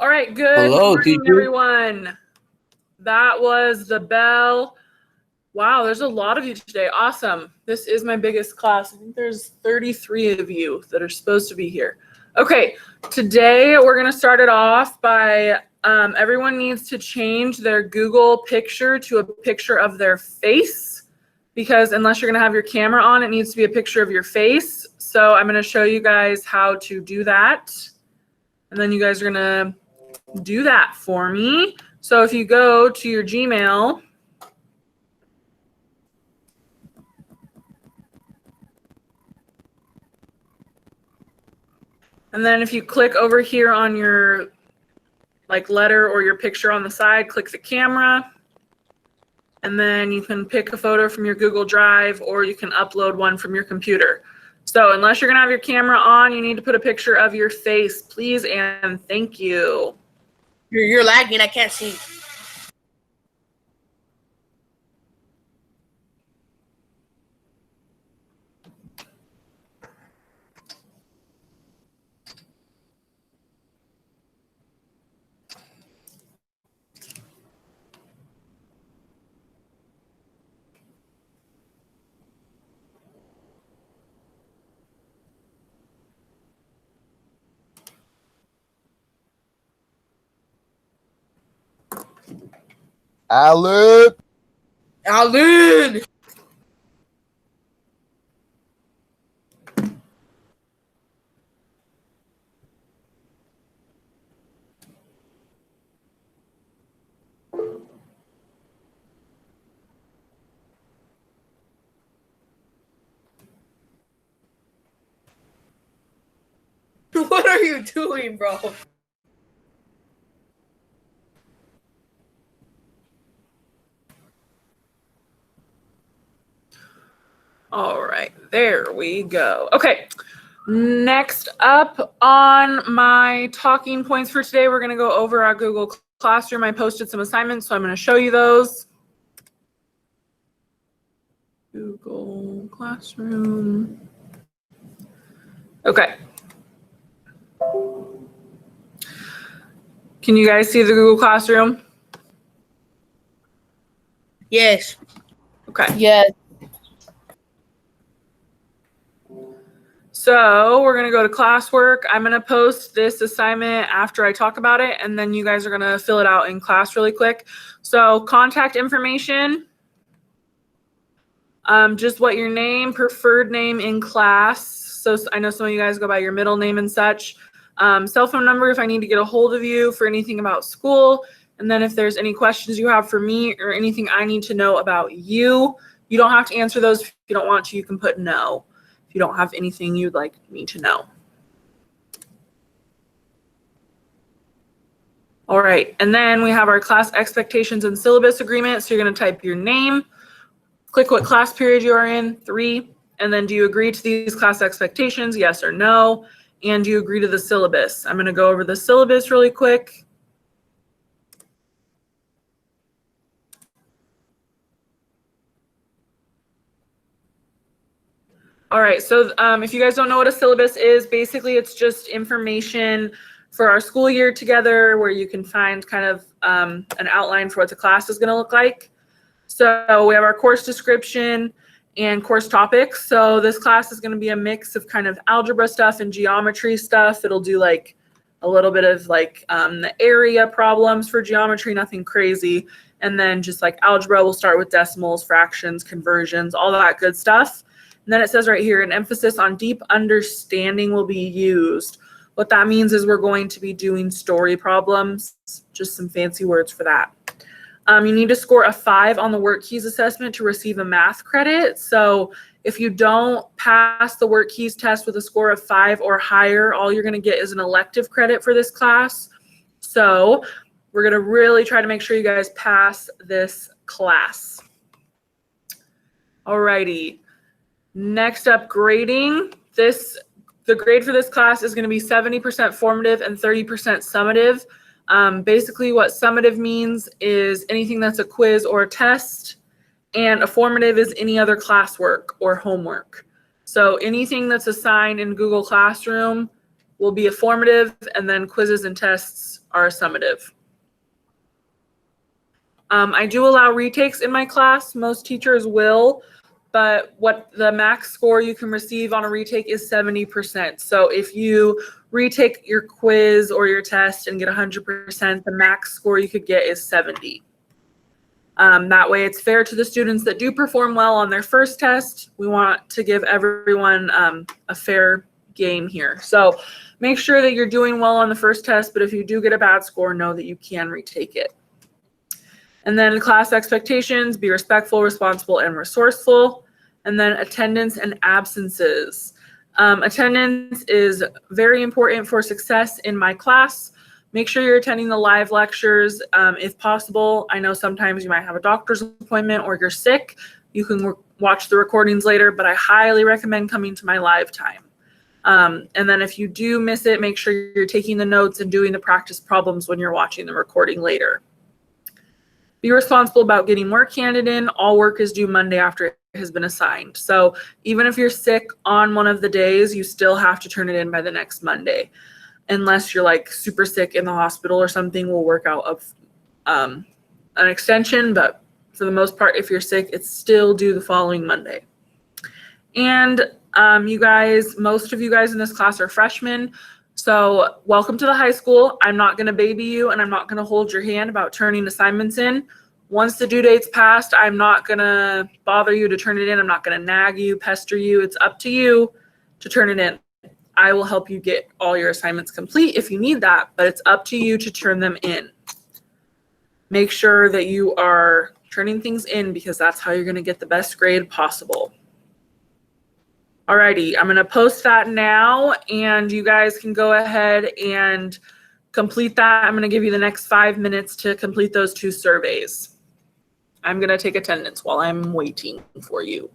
All right, good Hello, morning, teacher. everyone. That was the bell. Wow, there's a lot of you today. Awesome. This is my biggest class. I think there's 33 of you that are supposed to be here. Okay, today we're going to start it off by everyone needs to change their Google picture to a picture of their face, because unless you're going to have your camera on, it needs to be a picture of your face. So I'm going to show you guys how to do that. And then you guys are going to do that for me. So if you go to your Gmail, and then if you click over here on your letter or your picture on the side, click the camera, and then you can pick a photo from your Google Drive or you can upload one from your computer. So unless you're gonna have your camera on, you need to put a picture of your face, please and thank you. You're lagging, I can't see. Alan. What are you doing, bro? All right, there we go. Okay, next up on my talking points for today, we're gonna go over our Google Classroom. I posted some assignments, so I'm gonna show you those. Google Classroom. Okay. Can you guys see the Google Classroom? Yes. Okay. Yes. So we're going to go to classwork. I'm going to post this assignment after I talk about it, and then you guys are going to fill it out in class really quick. So contact information, just what your name, preferred name in class. So I know some of you guys go by your middle name and such. Cell phone number if I need to get a hold of you for anything about school. And then if there's any questions you have for me or anything I need to know about you, you don't have to answer those. If you don't want to, you can put no. If you don't have anything you'd like me to know. All right, and then we have our class expectations and syllabus agreement. So you're going to type your name, click what class period you are in, 3, and then do you agree to these class expectations, yes or no, and do you agree to the syllabus? I'm going to go over the syllabus really quick. All right, so if you guys don't know what a syllabus is, basically it's just information for our school year together where you can find kind of an outline for what the class is going to look like. So we have our course description and course topics. So this class is going to be a mix of kind of algebra stuff and geometry stuff. It'll do like a little bit of like the area problems for geometry, nothing crazy. And then just like algebra, we'll start with decimals, fractions, conversions, all that good stuff. And then it says right here, an emphasis on deep understanding will be used. What that means is we're going to be doing story problems, just some fancy words for that. You need to score a 5 on the WorkKeys assessment to receive a math credit. So if you don't pass the WorkKeys test with a score of 5 or higher, all you're going to get is an elective credit for this class. So we're going to really try to make sure you guys pass this class. Alrighty. Next up, grading. The grade for this class is going to be 70% formative and 30% summative. Basically what summative means is anything that's a quiz or a test, and a formative is any other classwork or homework. So anything that's assigned in Google Classroom will be a formative, and then quizzes and tests are a summative. I do allow retakes in my class. Most teachers will, but what the max score you can receive on a retake is 70%. So if you retake your quiz or your test and get 100%, the max score you could get is 70. That way it's fair to the students that do perform well on their first test. We want to give everyone a fair game here. So make sure that you're doing well on the first test, but if you do get a bad score, know that you can retake it. And then class expectations, be respectful, responsible, and resourceful. And then attendance and absences. Attendance is very important for success in my class. Make sure you're attending the live lectures if possible. I know sometimes you might have a doctor's appointment or you're sick. You can watch the recordings later, but I highly recommend coming to my live time. And then if you do miss it, make sure you're taking the notes and doing the practice problems when you're watching the recording later. Be responsible about getting work handed in. All work is due Monday after it has been assigned. So even if you're sick on one of the days, you still have to turn it in by the next Monday. Unless you're like super sick in the hospital or something, we'll work out an extension. But for the most part, if you're sick, it's still due the following Monday. And you guys, most of you guys in this class are freshmen. So welcome to the high school. I'm not going to baby you and I'm not going to hold your hand about turning assignments in. Once the due date's passed, I'm not going to bother you to turn it in. I'm not going to nag you, pester you. It's up to you to turn it in. I will help you get all your assignments complete if you need that, but it's up to you to turn them in. Make sure that you are turning things in because that's how you're going to get the best grade possible. Alrighty, I'm going to post that now and you guys can go ahead and complete that. I'm going to give you the next 5 minutes to complete those 2 surveys. I'm going to take attendance while I'm waiting for you.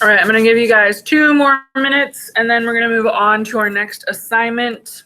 All right, I'm going to give you guys 2 more minutes and then we're going to move on to our next assignment.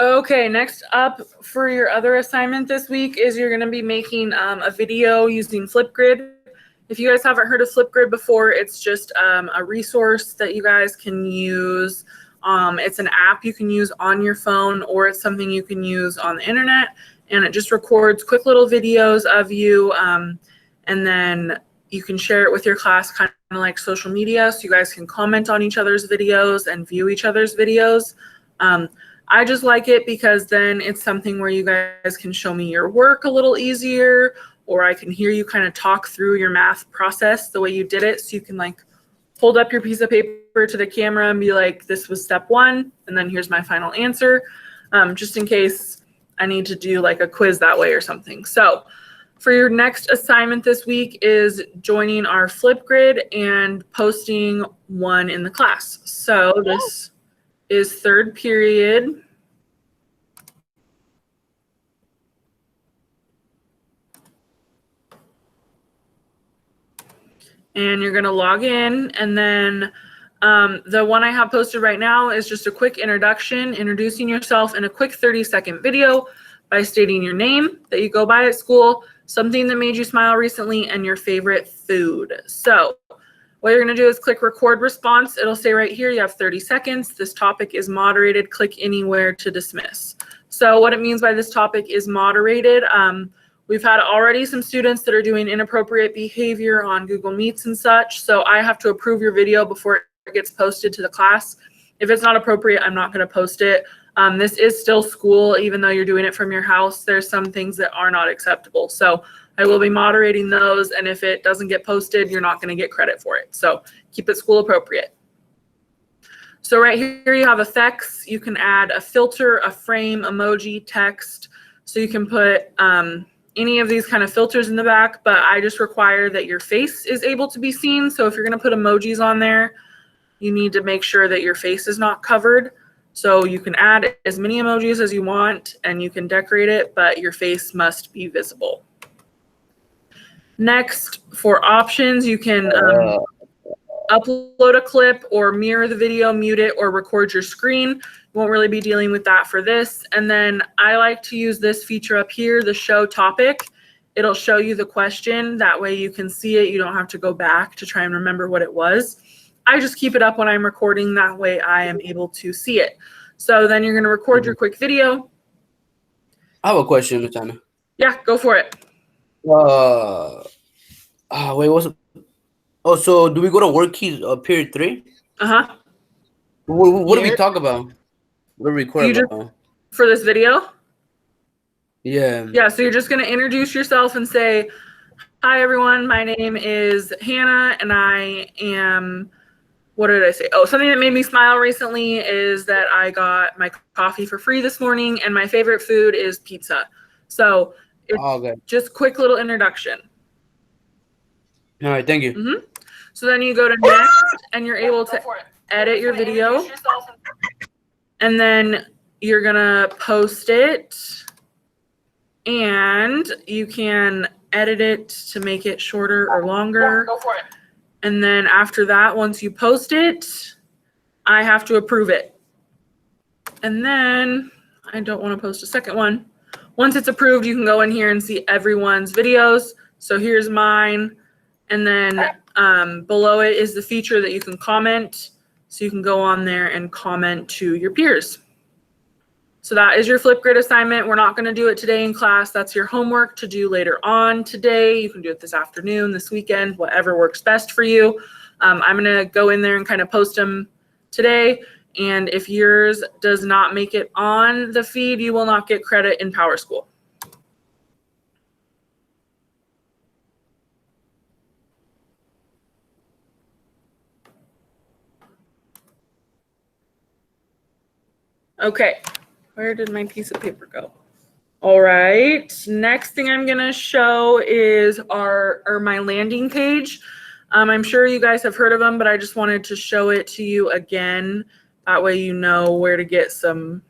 Okay, next up for your other assignment this week is you're going to be making a video using Flipgrid. If you guys haven't heard of Flipgrid before, it's just a resource that you guys can use. It's an app you can use on your phone, or it's something you can use on the internet, and it just records quick little videos of you, and then you can share it with your class, kind of like social media, so you guys can comment on each other's videos and view each other's videos. I just like it because then it's something where you guys can show me your work a little easier, or I can hear you kind of talk through your math process the way you did it. So you can like hold up your piece of paper to the camera and be like, this was step 1, and then here's my final answer, just in case I need to do like a quiz that way or something. So for your next assignment this week is joining our Flipgrid and posting one in the class. So this is 3rd period. And you're going to log in, and then the one I have posted right now is just a quick introduction, introducing yourself in a quick 30-second video by stating your name that you go by at school, something that made you smile recently, and your favorite food. So what you're going to do is click record response. It'll say right here you have 30 seconds. This topic is moderated. Click anywhere to dismiss. So what it means by this topic is moderated. We've had already some students that are doing inappropriate behavior on Google Meets and such. So I have to approve your video before it gets posted to the class. If it's not appropriate, I'm not going to post it. This is still school, even though you're doing it from your house. There's some things that are not acceptable. So I will be moderating those. And if it doesn't get posted, you're not going to get credit for it. So keep it school appropriate. So right here you have effects. You can add a filter, a frame, emoji, text. So you can put any of these kind of filters in the back, but I just require that your face is able to be seen. So if you're going to put emojis on there, you need to make sure that your face is not covered. So you can add as many emojis as you want and you can decorate it, but your face must be visible. Next, for options, you can upload a clip or mirror the video, mute it, or record your screen. Won't really be dealing with that for this. And then I like to use this feature up here, the show topic. It'll show you the question. That way you can see it. You don't have to go back to try and remember what it was. I just keep it up when I'm recording. That way I am able to see it. So then you're going to record your quick video. I have a question, Ms. Anna. Yeah, go for it. Wait, what's it? Oh, so do we go to work keys period 3? Uh-huh. What do we talk about? What do we record about? For this video? Yeah. Yeah, so you're just going to introduce yourself and say, hi, everyone. My name is Hannah, and I am, what did I say? Oh, something that made me smile recently is that I got my coffee for free this morning, and my favorite food is pizza. So it's just quick little introduction. All right, thank you. So then you go to next, and you're able to edit your video. And then you're going to post it, and you can edit it to make it shorter or longer. Go for it. And then after that, once you post it, I have to approve it. And then I don't want to post a second one. Once it's approved, you can go in here and see everyone's videos. So here's mine. And then below it is the feature that you can comment. So you can go on there and comment to your peers. So that is your Flipgrid assignment. We're not going to do it today in class. That's your homework to do later on today. You can do it this afternoon, this weekend, whatever works best for you. I'm going to go in there and kind of post them today. And if yours does not make it on the feed, you will not get credit in PowerSchool. Okay. Where did my piece of paper go? All right, next thing I'm gonna show is my landing page. I'm sure you guys have heard of them, but I just wanted to show it to you again. That way you know where to get some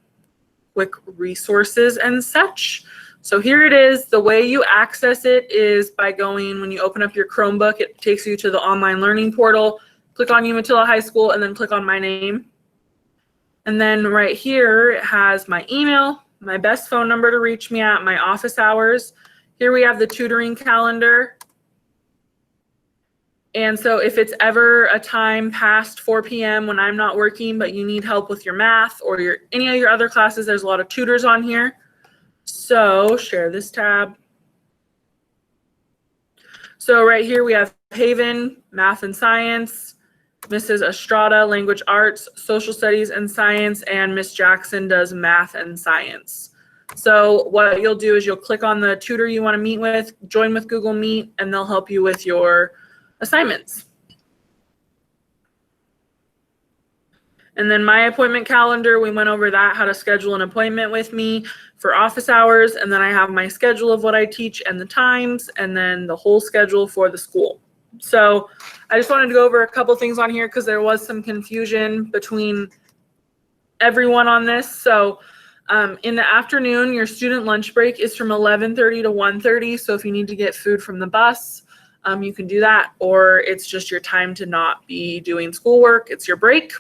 quick resources and such. So here it is. The way you access it is by going, when you open up your Chromebook, it takes you to the online learning portal. Click on Umatilla High School and then click on my name. And then right here, it has my email, my best phone number to reach me at, my office hours. Here we have the tutoring calendar. And so if it's ever a time past 4 p.m. when I'm not working, but you need help with your math or any of your other classes, there's a lot of tutors on here. So share this tab. So right here we have Haven, math and science, Mrs. Estrada, language arts, social studies and science, and Miss Jackson does math and science. So what you'll do is you'll click on the tutor you want to meet with, join with Google Meet, and they'll help you with your assignments. And then my appointment calendar, we went over that, how to schedule an appointment with me for office hours. And then I have my schedule of what I teach and the times, and then the whole schedule for the school. So I just wanted to go over a couple things on here because there was some confusion between everyone on this. So in the afternoon, your student lunch break is from 11:30 to 1:30. So if you need to get food from the bus, you can do that, or it's just your time to not be doing schoolwork. It's your break.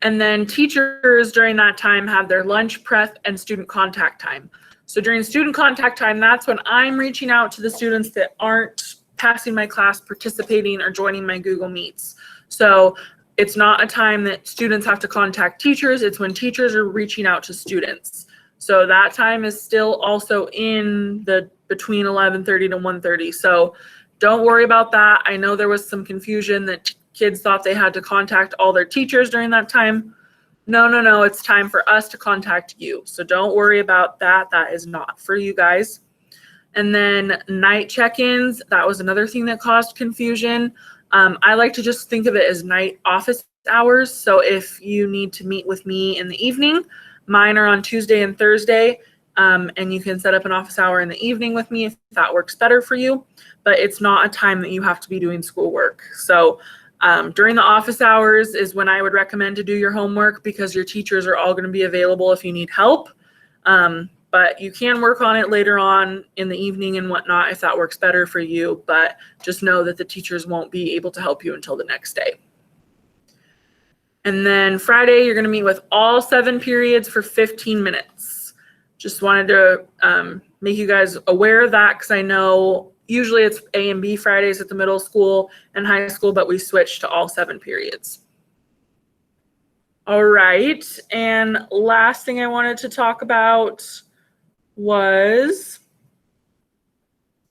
And then teachers during that time have their lunch prep and student contact time. So during student contact time, that's when I'm reaching out to the students that aren't passing my class, participating, or joining my Google Meets. So it's not a time that students have to contact teachers. It's when teachers are reaching out to students. So that time is still also in the between 11:30 to 1:30. So don't worry about that. I know there was some confusion that kids thought they had to contact all their teachers during that time. No, it's time for us to contact you. So don't worry about that. That is not for you guys. And then night check-ins, that was another thing that caused confusion. I like to just think of it as night office hours. So if you need to meet with me in the evening, mine are on Tuesday and Thursday, and you can set up an office hour in the evening with me if that works better for you. But it's not a time that you have to be doing schoolwork. So during the office hours is when I would recommend to do your homework because your teachers are all going to be available if you need help. But you can work on it later on in the evening and whatnot if that works better for you. But just know that the teachers won't be able to help you until the next day. And then Friday, you're going to meet with all 7 periods for 15 minutes. Just wanted to make you guys aware of that because I know usually it's A and B Fridays at the middle school and high school, but we switched to all 7 periods. All right. And last thing I wanted to talk about was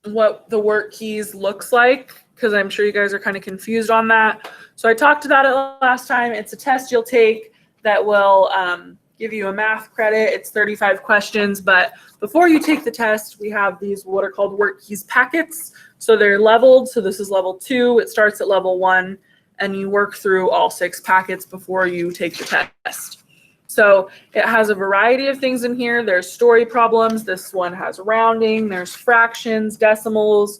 what the work keys looks like, because I'm sure you guys are kind of confused on that. So I talked about it last time. It's a test you'll take that will give you a math credit. It's 35 questions, but before you take the test, we have these what are called work keys packets. So they're leveled. So this is level 2. It starts at level 1, and you work through all 6 packets before you take the test. So it has a variety of things in here. There's story problems. This one has rounding. There's fractions, decimals,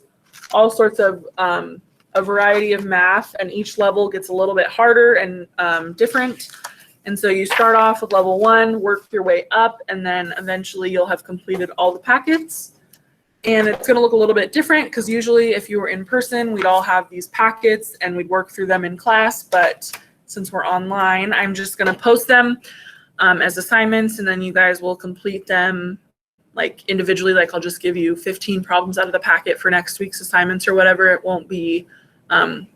all sorts of a variety of math, and each level gets a little bit harder and different. And so you start off with level 1, work your way up, and then eventually you'll have completed all the packets. And it's going to look a little bit different because usually if you were in person, we'd all have these packets and we'd work through them in class. But since we're online, I'm just going to post them as assignments, and then you guys will complete them like individually. Like I'll just give you 15 problems out of the packet for next week's assignments or whatever. It won't be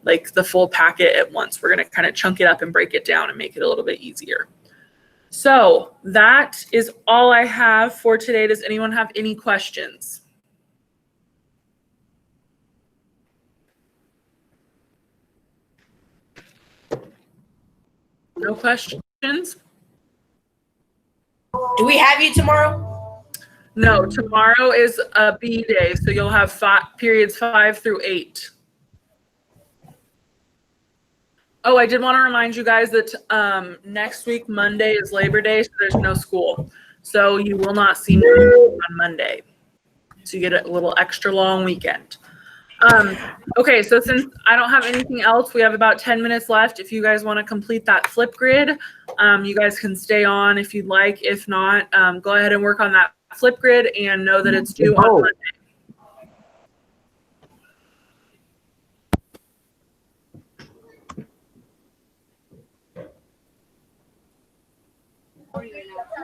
like the full packet at once. We're going to kind of chunk it up and break it down and make it a little bit easier. So that is all I have for today. Does anyone have any questions? No questions? Do we have you tomorrow? No, tomorrow is a B day, so you'll have periods 5 through 8. Oh, I did want to remind you guys that next week, Monday, is Labor Day, so there's no school. So you will not see me on Monday. So you get a little extra long weekend. Okay, so since I don't have anything else, we have about 10 minutes left. If you guys want to complete that flip grid, you guys can stay on if you'd like. If not, go ahead and work on that flip grid and know that it's due on Monday.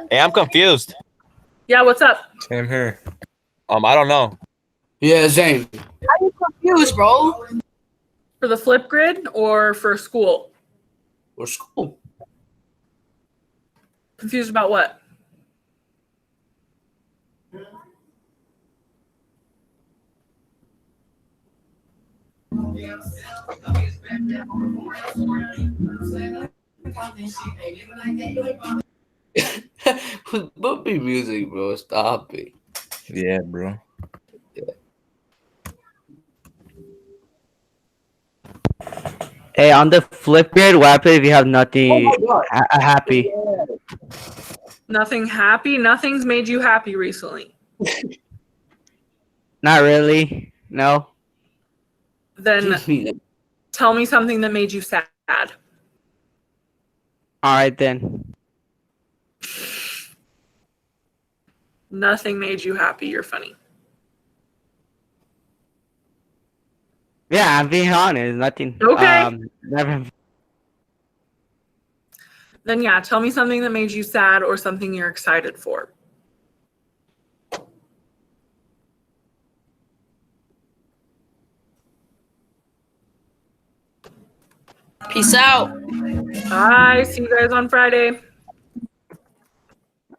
Hey, I'm confused. Yeah, what's up? Same here. I don't know. Yeah, same. Confused, bro. For the flip grid or for school? Or school. Confused about what? Bumpy music, bro. Stop it. Yeah, bro. Hey, on the flip grid, what happens if you have nothing happy? Nothing happy? Nothing's made you happy recently. Not really. No. Then tell me something that made you sad. All right then. Nothing made you happy. You're funny. Yeah, I'm being honest. Nothing. Okay. Never. Then yeah, tell me something that made you sad or something you're excited for. Peace out. Bye. See you guys on Friday.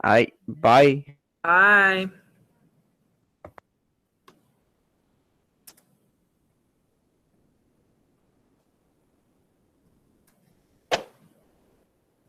All right. Bye. Bye.